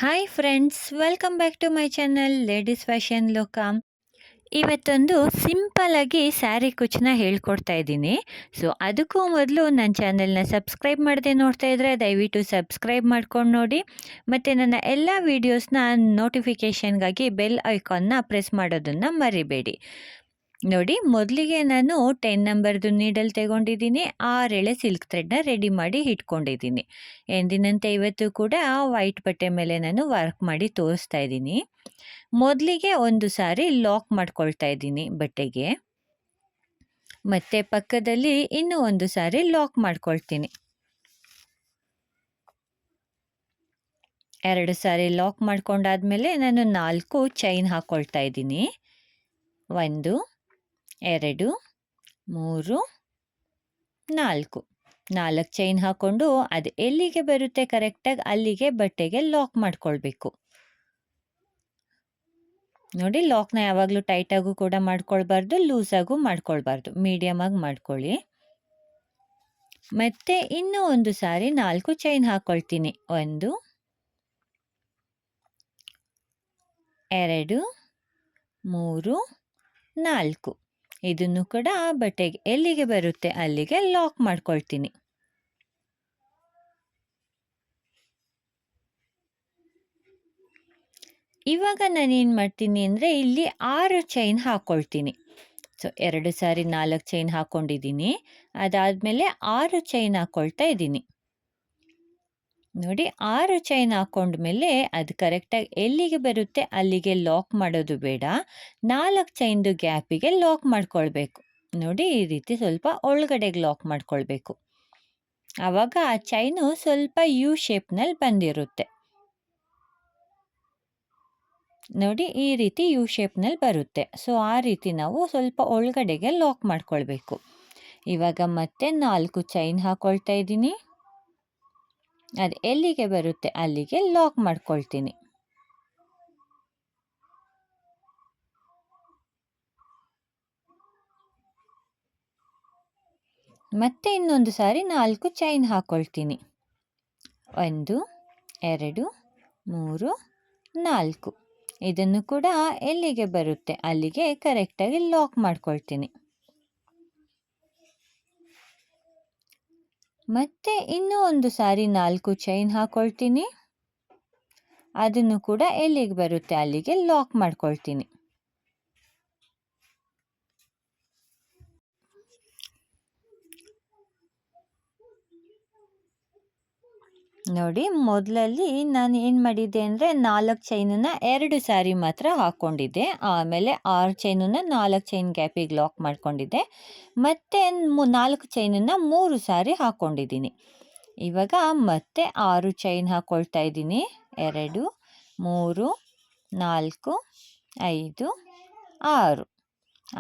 Hi friends, welcome back to my channel ladies fashion ಲೋಕ. ಇವತ್ತೊಂದು ಸಿಂಪಲ್ಲಾಗಿ ಸ್ಯಾರಿ ಕುಚ್ಚನ್ನ ಹೇಳ್ಕೊಡ್ತಾ ಇದ್ದೀನಿ. ಸೊ ಅದಕ್ಕೂ ಮೊದಲು ನನ್ನ ಚಾನಲ್ನ ಸಬ್ಸ್ಕ್ರೈಬ್ ಮಾಡದೆ ನೋಡ್ತಾ ಇದ್ದರೆ ದಯವಿಟ್ಟು ಸಬ್ಸ್ಕ್ರೈಬ್ ಮಾಡ್ಕೊಂಡು ನೋಡಿ. ಮತ್ತು ನನ್ನ ಎಲ್ಲ ವೀಡಿಯೋಸ್ನ ನೋಟಿಫಿಕೇಷನ್ಗಾಗಿ ಬೆಲ್ ಐಕಾನ್ನ ಪ್ರೆಸ್ ಮಾಡೋದನ್ನು ಮರಿಬೇಡಿ. ನೋಡಿ, ಮೊದಲಿಗೆ ನಾನು 10 ನಂಬರ್ದು ನೀಡಲ್ ತಗೊಂಡಿದ್ದೀನಿ. 6 ಎಳೆ ಸಿಲ್ಕ್ ಥ್ರೆಡ್ನ ರೆಡಿ ಮಾಡಿ ಇಟ್ಕೊಂಡಿದ್ದೀನಿ. ಎಂದಿನಂತೆ ಇವತ್ತು ಕೂಡ ವೈಟ್ ಬಟ್ಟೆ ಮೇಲೆ ನಾನು ವರ್ಕ್ ಮಾಡಿ ತೋರಿಸ್ತಾ ಇದ್ದೀನಿ. ಮೊದಲಿಗೆ ಒಂದು ಸಾರಿ ಲಾಕ್ ಮಾಡ್ಕೊಳ್ತಾ ಇದ್ದೀನಿ ಬಟ್ಟೆಗೆ, ಮತ್ತು ಪಕ್ಕದಲ್ಲಿ ಇನ್ನೂ ಒಂದು ಸಾರಿ ಲಾಕ್ ಮಾಡ್ಕೊಳ್ತೀನಿ. 2 ಸಾರಿ ಲಾಕ್ ಮಾಡ್ಕೊಂಡಾದ್ಮೇಲೆ ನಾನು 4 ಚೈನ್ ಹಾಕ್ಕೊಳ್ತಾ ಇದ್ದೀನಿ. 1 2 3 4 ಚೈನ್ ಹಾಕ್ಕೊಂಡು ಅದು ಎಲ್ಲಿಗೆ ಬರುತ್ತೆ ಕರೆಕ್ಟಾಗಿ ಅಲ್ಲಿಗೆ ಬಟ್ಟೆಗೆ ಲಾಕ್ ಮಾಡ್ಕೊಳ್ಬೇಕು. ನೋಡಿ, ಲಾಕ್ನ ಯಾವಾಗಲೂ ಟೈಟಾಗೂ ಕೂಡ ಮಾಡ್ಕೊಳ್ಬಾರ್ದು, ಲೂಸಾಗೂ ಮಾಡ್ಕೊಳ್ಬಾರ್ದು, ಮೀಡಿಯಮಾಗಿ ಮಾಡ್ಕೊಳ್ಳಿ. ಮತ್ತೆ ಇನ್ನೂ ಒಂದು ಸಾರಿ 4 ಚೈನ್ ಹಾಕ್ಕೊಳ್ತೀನಿ. 1 2 3 4 ಇದನ್ನು ಕೂಡ ಬಟ್ಟೆಗೆ ಎಲ್ಲಿಗೆ ಬರುತ್ತೆ ಅಲ್ಲಿಗೆ ಲಾಕ್ ಮಾಡ್ಕೊಳ್ತೀನಿ. ಇವಾಗ ನಾನೇನು ಮಾಡ್ತೀನಿ ಅಂದರೆ ಇಲ್ಲಿ 6 ಚೈನ್ ಹಾಕ್ಕೊಳ್ತೀನಿ. ಸೊ 2 ಸಾರಿ 4 ಚೈನ್ ಹಾಕ್ಕೊಂಡಿದ್ದೀನಿ. ಅದಾದಮೇಲೆ 6 ಚೈನ್ ಹಾಕ್ಕೊಳ್ತಾ ಇದ್ದೀನಿ. ನೋಡಿ, 6 ಚೈನ್ ಹಾಕ್ಕೊಂಡ್ಮೇಲೆ ಅದು ಕರೆಕ್ಟಾಗಿ ಎಲ್ಲಿಗೆ ಬರುತ್ತೆ ಅಲ್ಲಿಗೆ ಲಾಕ್ ಮಾಡೋದು ಬೇಡ, 4 ಚೈನ್ದು ಗ್ಯಾಪಿಗೆ ಲಾಕ್ ಮಾಡ್ಕೊಳ್ಬೇಕು. ನೋಡಿ, ಈ ರೀತಿ ಸ್ವಲ್ಪ ಒಳಗಡೆಗೆ ಲಾಕ್ ಮಾಡ್ಕೊಳ್ಬೇಕು. ಆವಾಗ ಆ ಚೈನು ಸ್ವಲ್ಪ ಯು ಶೇಪ್ನಲ್ಲಿ ಬಂದಿರುತ್ತೆ. ನೋಡಿ, ಈ ರೀತಿ ಯು ಶೇಪ್ನಲ್ಲಿ ಬರುತ್ತೆ. ಸೊ ಆ ರೀತಿ ನಾವು ಸ್ವಲ್ಪ ಒಳಗಡೆಗೆ ಲಾಕ್ ಮಾಡ್ಕೊಳ್ಬೇಕು. ಇವಾಗ ಮತ್ತೆ 4 ಚೈನ್ ಹಾಕ್ಕೊಳ್ತಾ ಇದ್ದೀನಿ. ಅದು ಎಲ್ಲಿಗೆ ಬರುತ್ತೆ ಅಲ್ಲಿಗೆ ಲಾಕ್ ಮಾಡ್ಕೊಳ್ತೀನಿ. ಮತ್ತೆ ಇನ್ನೊಂದು ಸಾರಿ 4 ಚೈನ್ ಹಾಕ್ಕೊಳ್ತೀನಿ. 1 2 3 4 ಇದನ್ನು ಕೂಡ ಎಲ್ಲಿಗೆ ಬರುತ್ತೆ ಅಲ್ಲಿಗೆ ಕರೆಕ್ಟಾಗಿ ಲಾಕ್ ಮಾಡ್ಕೊಳ್ತೀನಿ. ಮತ್ತೆ ಇನ್ನೂ ಒಂದು ಸಾರಿ 4 ಚೈನ್ ಹಾಕ್ಕೊಳ್ತೀನಿ. ಅದನ್ನು ಕೂಡ ಎಲ್ಲಿಗೆ ಬರುತ್ತೆ ಅಲ್ಲಿಗೆ ಲಾಕ್ ಮಾಡ್ಕೊಳ್ತೀನಿ. ನೋಡಿ, ಮೊದಲಲ್ಲಿ ನಾನು ಏನು ಮಾಡಿದ್ದೆ ಅಂದರೆ 4 ಚೈನನ್ನು 2 ಸಾರಿ ಮಾತ್ರ ಹಾಕ್ಕೊಂಡಿದ್ದೆ. ಆಮೇಲೆ 6 ಚೈನನ್ನು 4 ಚೈನ್ ಗ್ಯಾಪಿಗೆ ಲಾಕ್ ಮಾಡ್ಕೊಂಡಿದ್ದೆ. ಮತ್ತು 4 ಚೈನನ್ನು 3 ಸಾರಿ ಹಾಕ್ಕೊಂಡಿದ್ದೀನಿ. ಇವಾಗ ಮತ್ತೆ 6 ಚೈನ್ ಹಾಕ್ಕೊಳ್ತಾ ಇದ್ದೀನಿ. 2 3 4 5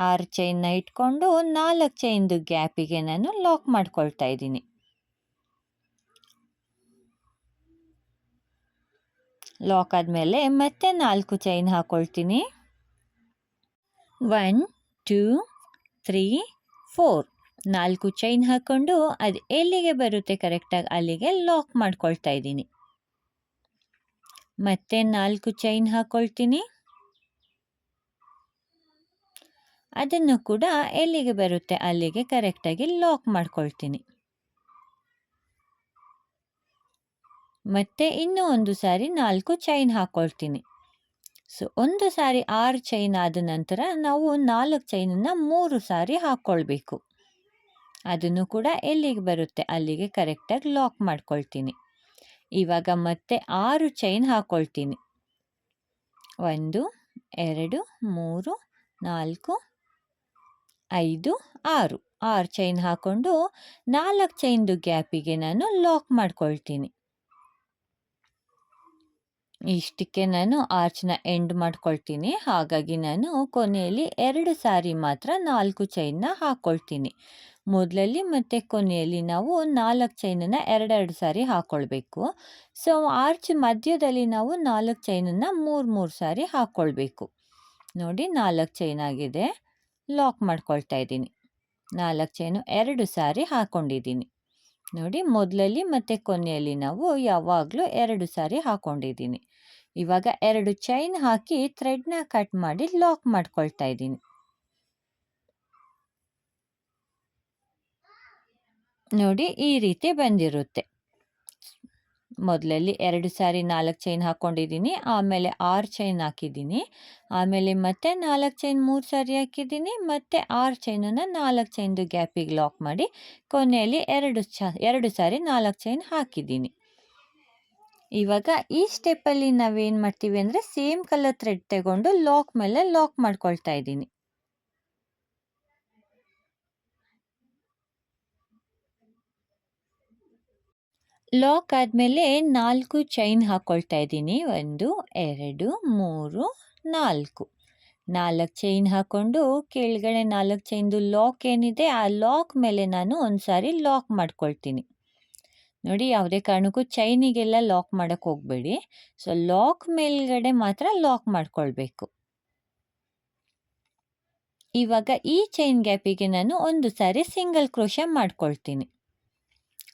6 ಚೈನ್ನ ಇಟ್ಕೊಂಡು 4 ಚೈನ್ದು ಗ್ಯಾಪಿಗೆ ನಾನು ಲಾಕ್ ಮಾಡ್ಕೊಳ್ತಾ ಇದ್ದೀನಿ. ಲಾಕ್ ಆದಮೇಲೆ ಮತ್ತೆ 4 ಚೈನ್ ಹಾಕ್ಕೊಳ್ತೀನಿ. 1 2 3 4 4 ಚೈನ್ ಹಾಕ್ಕೊಂಡು ಅದು ಎಲ್ಲಿಗೆ ಬರುತ್ತೆ ಕರೆಕ್ಟಾಗಿ ಅಲ್ಲಿಗೆ ಲಾಕ್ ಮಾಡ್ಕೊಳ್ತಾ ಇದ್ದೀನಿ. ಮತ್ತೆ 4 ಚೈನ್ ಹಾಕ್ಕೊಳ್ತೀನಿ. ಅದನ್ನು ಕೂಡ ಎಲ್ಲಿಗೆ ಬರುತ್ತೆ ಅಲ್ಲಿಗೆ ಕರೆಕ್ಟಾಗಿ ಲಾಕ್ ಮಾಡ್ಕೊಳ್ತೀನಿ. ಮತ್ತು ಇನ್ನೂ ಒಂದು ಸಾರಿ 4 ಚೈನ್ ಹಾಕ್ಕೊಳ್ತೀನಿ. ಸೊ ಒಂದು ಸಾರಿ 6 ಚೈನ್ ಆದ ನಂತರ ನಾವು 4 ಚೈನನ್ನು 3 ಸಾರಿ ಹಾಕ್ಕೊಳ್ಬೇಕು. ಅದನ್ನು ಕೂಡ ಎಲ್ಲಿಗೆ ಬರುತ್ತೆ ಅಲ್ಲಿಗೆ ಕರೆಕ್ಟಾಗಿ ಲಾಕ್ ಮಾಡ್ಕೊಳ್ತೀನಿ. ಇವಾಗ ಮತ್ತೆ 6 ಚೈನ್ ಹಾಕ್ಕೊಳ್ತೀನಿ. 1 2 3 4 5 6 ಚೈನ್ ಹಾಕ್ಕೊಂಡು 4 ಚೈನ್ದು ಗ್ಯಾಪಿಗೆ ನಾನು ಲಾಕ್ ಮಾಡ್ಕೊಳ್ತೀನಿ. ಇಷ್ಟಕ್ಕೆ ನಾನು ಆರ್ಚ್ನ ಎಂಡ್ ಮಾಡ್ಕೊಳ್ತೀನಿ. ಹಾಗಾಗಿ ನಾನು ಕೊನೆಯಲ್ಲಿ 2 ಸಾರಿ ಮಾತ್ರ 4 ಚೈನ್ನ ಹಾಕ್ಕೊಳ್ತೀನಿ. ಮೊದಲಲ್ಲಿ ಮತ್ತು ಕೊನೆಯಲ್ಲಿ ನಾವು 4 ಚೈನನ್ನು 2 ಸಾರಿ ಹಾಕ್ಕೊಳ್ಬೇಕು. ಸೊ ಆರ್ಚ್ ಮಧ್ಯದಲ್ಲಿ ನಾವು 4 ಚೈನನ್ನು 3 ಸಾರಿ ಹಾಕ್ಕೊಳ್ಬೇಕು. ನೋಡಿ, 4 ಚೈನ್ ಆಗಿದೆ. ಲಾಕ್ ಮಾಡ್ಕೊಳ್ತಾ ಇದ್ದೀನಿ. 4 ಚೈನು 2 ಸಾರಿ ಹಾಕ್ಕೊಂಡಿದ್ದೀನಿ. ನೋಡಿ ಮೊದಲಲ್ಲಿ ಮತ್ತು ಕೊನೆಯಲ್ಲಿ ನಾವು ಯಾವಾಗಲೂ 2 ಸಾರಿ ಹಾಕ್ಕೊಂಡಿದ್ದೀನಿ. ಇವಾಗ 2 ಚೈನ್ ಹಾಕಿ ಥ್ರೆಡ್ನ ಕಟ್ ಮಾಡಿ ಲಾಕ್ ಮಾಡ್ಕೊಳ್ತಾ ಇದ್ದೀನಿ. ನೋಡಿ ಈ ರೀತಿ ಬಂದಿರುತ್ತೆ. ಮೊದಲಲ್ಲಿ 2 ಸಾರಿ 4 ಚೈನ್ ಹಾಕ್ಕೊಂಡಿದ್ದೀನಿ, ಆಮೇಲೆ 6 ಚೈನ್ ಹಾಕಿದ್ದೀನಿ, ಆಮೇಲೆ ಮತ್ತೆ 4 ಚೈನ್ 3 ಸಾರಿ ಹಾಕಿದ್ದೀನಿ, ಮತ್ತೆ 6 ಚೈನನ್ನು 4 ಚೈನ್ದು ಗ್ಯಾಪಿಗೆ ಲಾಕ್ ಮಾಡಿ ಕೊನೆಯಲ್ಲಿ 2 ಸಾರಿ 4 ಚೈನ್ ಹಾಕಿದ್ದೀನಿ. ಇವಾಗ ಈ ಸ್ಟೆಪ್ಪಲ್ಲಿ ನಾವೇನು ಮಾಡ್ತೀವಿ ಅಂದರೆ ಸೇಮ್ ಕಲರ್ ಥ್ರೆಡ್ ತಗೊಂಡು ಲಾಕ್ ಮೇಲೆ ಲಾಕ್ ಮಾಡ್ಕೊಳ್ತಾ ಇದ್ದೀನಿ. ಲಾಕ್ ಆದಮೇಲೆ 4 ಚೈನ್ ಹಾಕ್ಕೊಳ್ತಾ ಇದ್ದೀನಿ. 1 2 3 4 4 ಚೈನ್ ಹಾಕ್ಕೊಂಡು ಕೆಳಗಡೆ 4 ಚೈನ್ದು ಲಾಕ್ ಏನಿದೆ ಆ ಲಾಕ್ ಮೇಲೆ ನಾನು ಒಂದು ಸಾರಿ ಲಾಕ್ ಮಾಡ್ಕೊಳ್ತೀನಿ. ನೋಡಿ ಯಾವುದೇ ಕಾರಣಕ್ಕೂ ಚೈನಿಗೆಲ್ಲ ಲಾಕ್ ಮಾಡೋಕ್ಕೆ ಹೋಗಬೇಡಿ. ಸೊ ಲಾಕ್ ಮೇಲ್ಗಡೆ ಮಾತ್ರ ಲಾಕ್ ಮಾಡ್ಕೊಳ್ಬೇಕು. ಇವಾಗ ಈ ಚೈನ್ ಗ್ಯಾಪಿಗೆ ನಾನು ಒಂದು ಸಾರಿ ಸಿಂಗಲ್ ಕ್ರೋಶೆ ಮಾಡ್ಕೊಳ್ತೀನಿ.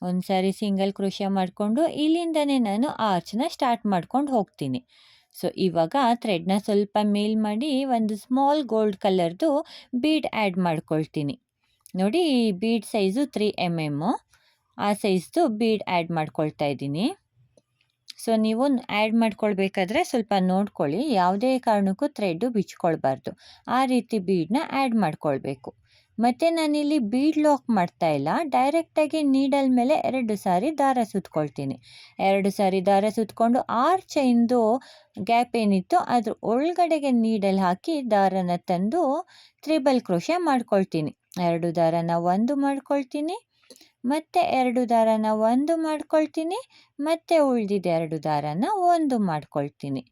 ಒಂದು ಸಾರಿ ಸಿಂಗಲ್ ಕ್ರೋಶೆ ಮಾಡಿಕೊಂಡು ಇಲ್ಲಿಂದನೇ ನಾನು ಆರ್ಚ್ನ ಸ್ಟಾರ್ಟ್ ಮಾಡ್ಕೊಂಡು ಹೋಗ್ತೀನಿ. ಸೊ ಇವಾಗ ಥ್ರೆಡ್ನ ಸ್ವಲ್ಪ ಮೇಲ್ ಮಾಡಿ ಒಂದು ಸ್ಮಾಲ್ ಗೋಲ್ಡ್ ಕಲರ್ದು ಬೀಡ್ ಆ್ಯಡ್ ಮಾಡ್ಕೊಳ್ತೀನಿ. ನೋಡಿ ಈ ಬೀಡ್ ಸೈಜು 3 mm, ಆ ಸೈಜ್ದು ಬೀಡ್ ಆ್ಯಡ್ ಮಾಡ್ಕೊಳ್ತಾ ಇದ್ದೀನಿ. ಸೊ ನೀವು ಆ್ಯಡ್ ಮಾಡ್ಕೊಳ್ಬೇಕಾದ್ರೆ ಸ್ವಲ್ಪ ನೋಡ್ಕೊಳ್ಳಿ, ಯಾವುದೇ ಕಾರಣಕ್ಕೂ ಥ್ರೆಡ್ಡು ಬಿಚ್ಕೊಳ್ಬಾರ್ದು, ಆ ರೀತಿ ಬೀಡನ್ನ ಆ್ಯಡ್ ಮಾಡ್ಕೊಳ್ಬೇಕು. ಮತ್ತು ನಾನಿಲ್ಲಿ ಬೀಡ್ ಲಾಕ್ ಮಾಡ್ತಾ ಇಲ್ಲ, ಡೈರೆಕ್ಟಾಗಿ ನೀಡಲ್ ಮೇಲೆ 2 ಸಾರಿ ದಾರ ಸುತ್ಕೊಳ್ತೀನಿ. 2 ಸಾರಿ ದಾರ ಸುತ್ಕೊಂಡು 6 ಚೈನ್ದು ಗ್ಯಾಪ್ ಏನಿತ್ತು ಅದ್ರ ಒಳಗಡೆಗೆ ನೀಡಲ್ ಹಾಕಿ ದಾರನ ತಂದು ತ್ರಿಬಲ್ ಕ್ರೋಶೆ ಮಾಡ್ಕೊಳ್ತೀನಿ. 2 ದಾರನ 1 ಮಾಡ್ಕೊಳ್ತೀನಿ, ಮತ್ತೆ 2 ದಾರನ 1 ಮಾಡ್ಕೊಳ್ತೀನಿ, ಮತ್ತೆ ಉಳಿದಿದ್ದ 2 ದಾರನ 1 ಮಾಡ್ಕೊಳ್ತೀನಿ.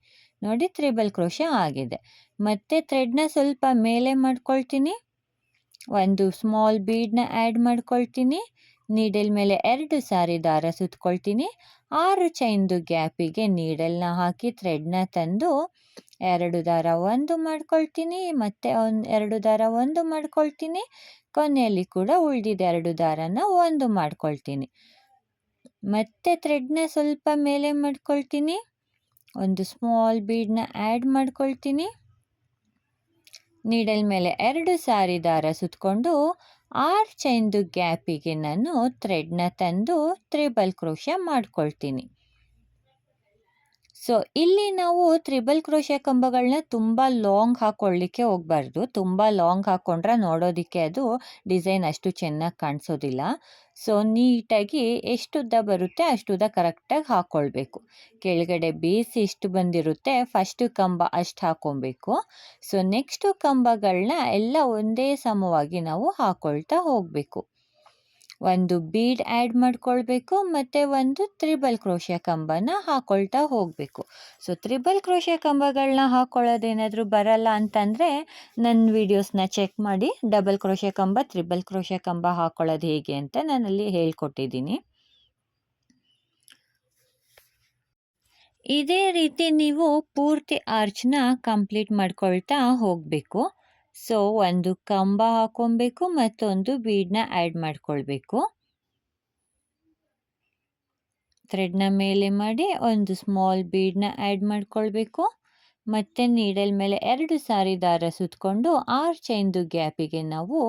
ನೋಡಿ ತ್ರಿಬಲ್ ಕ್ರೋಶೆ ಆಗಿದೆ. ಮತ್ತು ಥ್ರೆಡ್ನ ಸ್ವಲ್ಪ ಮೇಲೆ ಮಾಡ್ಕೊಳ್ತೀನಿ, ಒಂದು ಸ್ಮಾಲ್ ಬೀಡನ್ನ ಆ್ಯಡ್ ಮಾಡ್ಕೊಳ್ತೀನಿ, ನೀಡಲ್ ಮೇಲೆ 2 ಸಾರಿ ದಾರ ಸುತ್ಕೊಳ್ತೀನಿ, 6 ಚೈನ್ದು ಗ್ಯಾಪಿಗೆ ನೀಡಲ್ನ ಹಾಕಿ ಥ್ರೆಡ್ನ ತಂದು 2 ದಾರ 1 ಮಾಡ್ಕೊಳ್ತೀನಿ, ಮತ್ತೆ 2 ದಾರ 1 ಮಾಡ್ಕೊಳ್ತೀನಿ, ಕೊನೆಯಲ್ಲಿ ಕೂಡ ಉಳಿದಿದ್ದ 2 ದಾರನ 1 ಮಾಡ್ಕೊಳ್ತೀನಿ. ಮತ್ತೆ ಥ್ರೆಡ್ನ ಸ್ವಲ್ಪ ಮೇಲೆ ಮಾಡ್ಕೊಳ್ತೀನಿ, ಒಂದು ಸ್ಮಾಲ್ ಬೀಡನ್ನ ಆ್ಯಡ್ ಮಾಡ್ಕೊಳ್ತೀನಿ, ನೀಡಲ್ ಮೇಲೆ 2 ಸಾರಿ ದಾರ ಸುತ್ಕೊಂಡು 6 ಚೈನ್ದು ಗ್ಯಾಪಿಗೆ ನಾನು ಥ್ರೆಡ್ನ ತಂದು ತ್ರಿಬಲ್ ಕ್ರೋಶೆ ಮಾಡ್ಕೊಳ್ತೀನಿ. ಸೊ ಇಲ್ಲಿ ನಾವು ತ್ರಿಬಲ್ ಕ್ರೋಶೆ ಕಂಬಗಳನ್ನ ತುಂಬ ಲಾಂಗ್ ಹಾಕ್ಕೊಳ್ಳಿಕ್ಕೆ ಹೋಗಬಾರ್ದು. ತುಂಬ ಲಾಂಗ್ ಹಾಕ್ಕೊಂಡ್ರೆ ನೋಡೋದಕ್ಕೆ ಅದು ಡಿಸೈನ್ ಅಷ್ಟು ಚೆನ್ನಾಗಿ ಕಾಣಿಸೋದಿಲ್ಲ. ಸೊ ನೀಟಾಗಿ ಎಷ್ಟು ಉದ್ದ ಬರುತ್ತೆ ಅಷ್ಟು ಉದ್ದ ಕರೆಕ್ಟಾಗಿ ಹಾಕ್ಕೊಳ್ಬೇಕು. ಕೆಳಗಡೆ ಬೇಸ್ ಎಷ್ಟು ಬಂದಿರುತ್ತೆ ಫಸ್ಟು ಕಂಬ ಅಷ್ಟು ಹಾಕ್ಕೊಬೇಕು. ಸೊ ನೆಕ್ಸ್ಟು ಕಂಬಗಳನ್ನ ಎಲ್ಲ ಒಂದೇ ಸಮವಾಗಿ ನಾವು ಹಾಕ್ಕೊಳ್ತಾ ಹೋಗಬೇಕು. ಒಂದು ಬೀಡ್ ಆ್ಯಡ್ ಮಾಡ್ಕೊಳ್ಬೇಕು, ಮತ್ತು ಒಂದು ತ್ರಿಬಲ್ ಕ್ರೋಶೆ ಕಂಬನ ಹಾಕ್ಕೊಳ್ತಾ ಹೋಗಬೇಕು. ಸೊ ತ್ರಿಬಲ್ ಕ್ರೋಶೆ ಕಂಬಗಳನ್ನ ಹಾಕ್ಕೊಳ್ಳೋದೇನಾದರೂ ಬರಲ್ಲ ಅಂತಂದರೆ ನನ್ನ ವೀಡಿಯೋಸ್ನ ಚೆಕ್ ಮಾಡಿ, ಡಬಲ್ ಕ್ರೋಶೆ ಕಂಬ ತ್ರಿಬಲ್ ಕ್ರೋಶೆ ಕಂಬ ಹಾಕ್ಕೊಳ್ಳೋದು ಹೇಗೆ ಅಂತ ನಾನಲ್ಲಿ ಹೇಳ್ಕೊಟ್ಟಿದ್ದೀನಿ. ಇದೇ ರೀತಿ ನೀವು ಪೂರ್ತಿ ಆರ್ಚ್ನ ಕಂಪ್ಲೀಟ್ ಮಾಡ್ಕೊಳ್ತಾ ಹೋಗಬೇಕು. ಸೊ ಒಂದು ಕಂಬ ಹಾಕ್ಕೊಬೇಕು, ಮತ್ತೊಂದು ಬೀಡನ್ನ ಆ್ಯಡ್ ಮಾಡ್ಕೊಳ್ಬೇಕು. ಥ್ರೆಡ್ನ ಮೇಲೆ ಮಾಡಿ ಒಂದು ಸ್ಮಾಲ್ ಬೀಡನ್ನ ಆ್ಯಡ್ ಮಾಡ್ಕೊಳ್ಬೇಕು, ಮತ್ತು ನೀಡಲ್ ಮೇಲೆ 2 ಸಾರಿ ದಾರ ಸುತ್ಕೊಂಡು 6 ಚೈನ್ದು ಗ್ಯಾಪಿಗೆ ನಾವು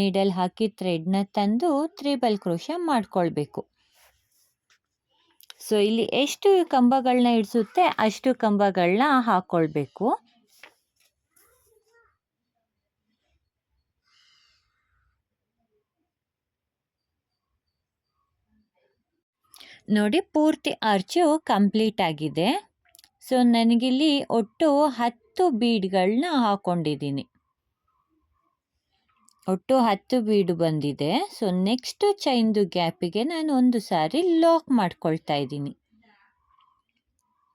ನೀಡಲ್ ಹಾಕಿ ಥ್ರೆಡ್ನ ತಂದು ತ್ರಿಬಲ್ ಕ್ರೋಶೆ ಮಾಡ್ಕೊಳ್ಬೇಕು. ಸೊ ಇಲ್ಲಿ ಎಷ್ಟು ಕಂಬಗಳನ್ನ ಇಡಿಸುತ್ತೆ ಅಷ್ಟು ಕಂಬಗಳನ್ನ ಹಾಕ್ಕೊಳ್ಬೇಕು. ನೋಡಿ ಪೂರ್ತಿ ಆರ್ಚು ಕಂಪ್ಲೀಟ್ ಆಗಿದೆ. ಸೊ ನನಗಿಲ್ಲಿ ಒಟ್ಟು 10 ಬೀಡ್ಗಳನ್ನ ಹಾಕ್ಕೊಂಡಿದ್ದೀನಿ. ಒಟ್ಟು 10 ಬೀಡು ಬಂದಿದೆ. ಸೊ ನೆಕ್ಸ್ಟ್ ಚೈನ್ದು ಗ್ಯಾಪಿಗೆ ನಾನು ಒಂದು ಸಾರಿ ಲಾಕ್ ಮಾಡ್ಕೊಳ್ತಾ ಇದ್ದೀನಿ,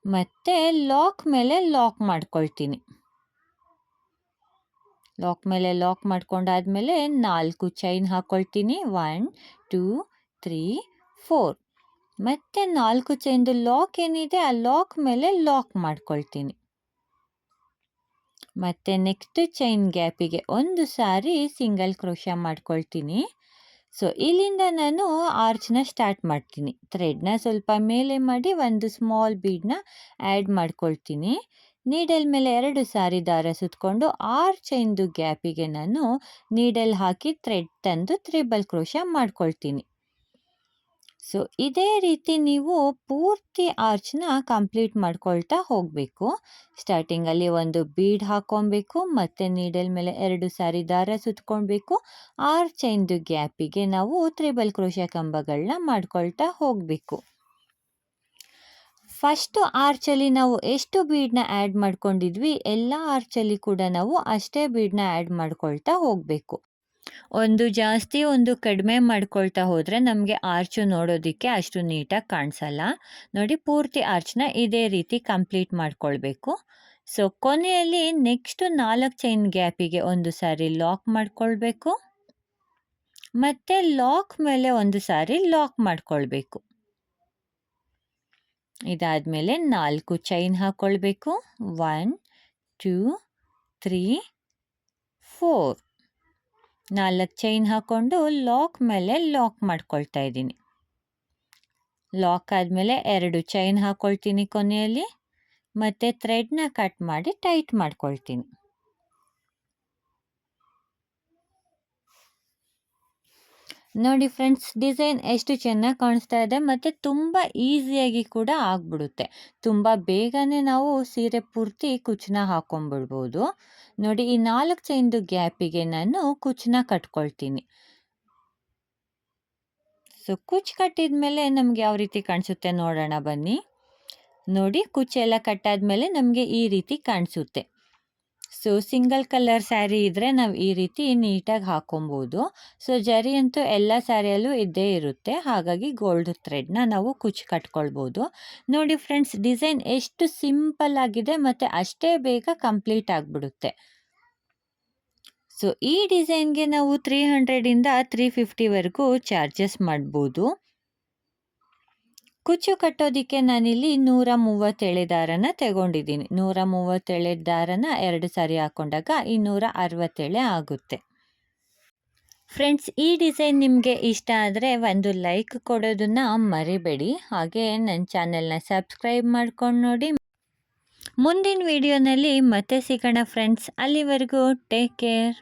ಮತ್ತು ಲಾಕ್ ಮೇಲೆ ಲಾಕ್ ಮಾಡ್ಕೊಳ್ತೀನಿ. ಲಾಕ್ ಮೇಲೆ ಲಾಕ್ ಮಾಡ್ಕೊಂಡಾದ್ಮೇಲೆ 4 ಚೈನ್ ಹಾಕ್ಕೊಳ್ತೀನಿ. 1 2 3 4, ಮತ್ತು 4 ಚೈನ್ದು ಲಾಕ್ ಏನಿದೆ ಆ ಲಾಕ್ ಮೇಲೆ ಲಾಕ್ ಮಾಡ್ಕೊಳ್ತೀನಿ. ಮತ್ತು ನೆಕ್ಸ್ಟ್ ಚೈನ್ ಗ್ಯಾಪಿಗೆ ಒಂದು ಸಾರಿ ಸಿಂಗಲ್ ಕ್ರೋಶೆ ಮಾಡ್ಕೊಳ್ತೀನಿ. ಸೊ ಇಲ್ಲಿಂದ ನಾನು ಆರ್ಚ್ನ ಸ್ಟಾರ್ಟ್ ಮಾಡ್ತೀನಿ. ಥ್ರೆಡ್ನ ಸ್ವಲ್ಪ ಮೇಲೆ ಮಾಡಿ ಒಂದು ಸ್ಮಾಲ್ ಬೀಡನ್ನ ಆ್ಯಡ್ ಮಾಡ್ಕೊಳ್ತೀನಿ. ನೀಡಲ್ ಮೇಲೆ 2 ಸಾರಿ ದಾರ ಸುತ್ತಕೊಂಡು 6 ಚೈನ್ದು ಗ್ಯಾಪಿಗೆ ನಾನು ನೀಡಲ್ ಹಾಕಿ ಥ್ರೆಡ್ ತಂದು ತ್ರಿಬಲ್ ಕ್ರೋಶ ಮಾಡ್ಕೊಳ್ತೀನಿ. ಸೊ ಇದೇ ರೀತಿ ನೀವು ಪೂರ್ತಿ ಆರ್ಚ್ನ ಕಂಪ್ಲೀಟ್ ಮಾಡ್ಕೊಳ್ತಾ ಹೋಗಬೇಕು. ಸ್ಟಾರ್ಟಿಂಗಲ್ಲಿ ಒಂದು ಬೀಡ್ ಹಾಕ್ಕೊಬೇಕು, ಮತ್ತು ನೀಡಲ್ ಮೇಲೆ 2 ಸಾರಿ ದಾರ ಸುತ್ತಕೊಳ್ಬೇಕು. 6 ಚೈನ್ದು ಗ್ಯಾಪಿಗೆ ನಾವು ತ್ರಿಬಲ್ ಕ್ರೋಶ ಕಂಬಗಳನ್ನ ಮಾಡ್ಕೊಳ್ತಾ ಹೋಗಬೇಕು. ಫಸ್ಟು ಆರ್ಚಲ್ಲಿ ನಾವು ಎಷ್ಟು ಬೀಡನ್ನ ಆ್ಯಡ್ ಮಾಡ್ಕೊಂಡಿದ್ವಿ, ಎಲ್ಲ ಆರ್ಚಲ್ಲಿ ಕೂಡ ನಾವು ಅಷ್ಟೇ ಬೀಡನ್ನ ಆ್ಯಡ್ ಮಾಡ್ಕೊಳ್ತಾ ಹೋಗಬೇಕು. ಒಂದು ಜಾಸ್ತಿ ಒಂದು ಕಡಿಮೆ ಮಾಡ್ಕೊಳ್ತಾ ಹೋದರೆ ನಮಗೆ ಆರ್ಚು ನೋಡೋದಕ್ಕೆ ಅಷ್ಟು ನೀಟಾಗಿ ಕಾಣಿಸಲ್ಲ. ನೋಡಿ, ಪೂರ್ತಿ ಆರ್ಚ್ನ ಇದೇ ರೀತಿ ಕಂಪ್ಲೀಟ್ ಮಾಡ್ಕೊಳ್ಬೇಕು. ಸೊ ಕೊನೆಯಲ್ಲಿ ನೆಕ್ಸ್ಟು 4 ಚೈನ್ ಗ್ಯಾಪಿಗೆ ಒಂದು ಸಾರಿ ಲಾಕ್ ಮಾಡ್ಕೊಳ್ಬೇಕು, ಮತ್ತು ಲಾಕ್ ಮೇಲೆ ಒಂದು ಸಾರಿ ಲಾಕ್ ಮಾಡ್ಕೊಳ್ಬೇಕು. ಇದಾದಮೇಲೆ 4 ಚೈನ್ ಹಾಕ್ಕೊಳ್ಬೇಕು. 1 2 3 4 4 ಚೈನ್ ಹಾಕ್ಕೊಂಡು ಲಾಕ್ ಮೇಲೆ ಲಾಕ್ ಮಾಡ್ಕೊಳ್ತಾ ಇದ್ದೀನಿ. ಲಾಕ್ ಆದಮೇಲೆ 2 ಚೈನ್ ಹಾಕ್ಕೊಳ್ತೀನಿ ಕೊನೆಯಲ್ಲಿ, ಮತ್ತು ಥ್ರೆಡ್ನ ಕಟ್ ಮಾಡಿ ಟೈಟ್ ಮಾಡ್ಕೊಳ್ತೀನಿ. ನೋಡಿ ಫ್ರೆಂಡ್ಸ್, ಡಿಸೈನ್ ಎಷ್ಟು ಚೆನ್ನಾಗಿ ಕಾಣಿಸ್ತಾ ಇದೆ, ಮತ್ತು ತುಂಬ ಈಸಿಯಾಗಿ ಕೂಡ ಆಗಿಬಿಡುತ್ತೆ. ತುಂಬ ಬೇಗನೆ ನಾವು ಸೀರೆ ಪೂರ್ತಿ ಕುಚ್ಚನ್ನ ಹಾಕ್ಕೊಂಬಿಡ್ಬೋದು. ನೋಡಿ, ಈ 4 ಚೈನ್ದು ಗ್ಯಾಪಿಗೆ ನಾನು ಕುಚ್ಚನ್ನ ಕಟ್ಕೊಳ್ತೀನಿ. ಸೊ ಕುಚ್ಚು ಕಟ್ಟಿದ ಮೇಲೆ ನಮಗೆ ಯಾವ ರೀತಿ ಕಾಣಿಸುತ್ತೆ ನೋಡೋಣ ಬನ್ನಿ. ನೋಡಿ, ಕುಚ್ಚೆಲ್ಲ ಕಟ್ಟಾದ್ಮೇಲೆ ನಮಗೆ ಈ ರೀತಿ ಕಾಣಿಸುತ್ತೆ. ಸೊ ಸಿಂಗಲ್ ಕಲರ್ ಸ್ಯಾರಿ ಇದ್ದರೆ ನಾವು ಈ ರೀತಿ ನೀಟಾಗಿ ಹಾಕೊಬೋದು. ಸೊ ಜರಿ ಅಂತೂ ಎಲ್ಲ ಸ್ಯಾರಿಯಲ್ಲೂ ಇದ್ದೇ ಇರುತ್ತೆ, ಹಾಗಾಗಿ ಗೋಲ್ಡ್ ಥ್ರೆಡ್ನ ನಾವು ಕುಚ್ಚು ಕಟ್ಕೊಳ್ಬೋದು. ನೋಡಿ ಫ್ರೆಂಡ್ಸ್, ಡಿಸೈನ್ ಎಷ್ಟು ಸಿಂಪಲ್ ಆಗಿದೆ ಮತ್ತು ಅಷ್ಟೇ ಬೇಗ ಕಂಪ್ಲೀಟ್ ಆಗಿಬಿಡುತ್ತೆ. ಸೊ ಈ ಡಿಸೈನ್ಗೆ ನಾವು 300ಇಂದ 350ವರೆಗೂ ಚಾರ್ಜಸ್ ಮಾಡ್ಬೋದು. ಕುಚ್ಚು ಕಟ್ಟೋದಕ್ಕೆ ನಾನಿಲ್ಲಿ 137 ದಾರನ ತಗೊಂಡಿದ್ದೀನಿ. 137 ದಾರನ 2 ಸಾರಿ ಹಾಕ್ಕೊಂಡಾಗ 267 ಆಗುತ್ತೆ. ಫ್ರೆಂಡ್ಸ್, ಈ ಡಿಸೈನ್ ನಿಮಗೆ ಇಷ್ಟ ಆದರೆ ಒಂದು ಲೈಕ್ ಕೊಡೋದನ್ನು ಮರಿಬೇಡಿ. ಹಾಗೆ ನನ್ನ ಚಾನೆಲ್ನ ಸಬ್ಸ್ಕ್ರೈಬ್ ಮಾಡ್ಕೊಂಡು ನೋಡಿ. ಮುಂದಿನ ವಿಡಿಯೋನಲ್ಲಿ ಮತ್ತೆ ಸಿಗೋಣ ಫ್ರೆಂಡ್ಸ್. ಅಲ್ಲಿವರೆಗೂ ಟೇಕ್ ಕೇರ್.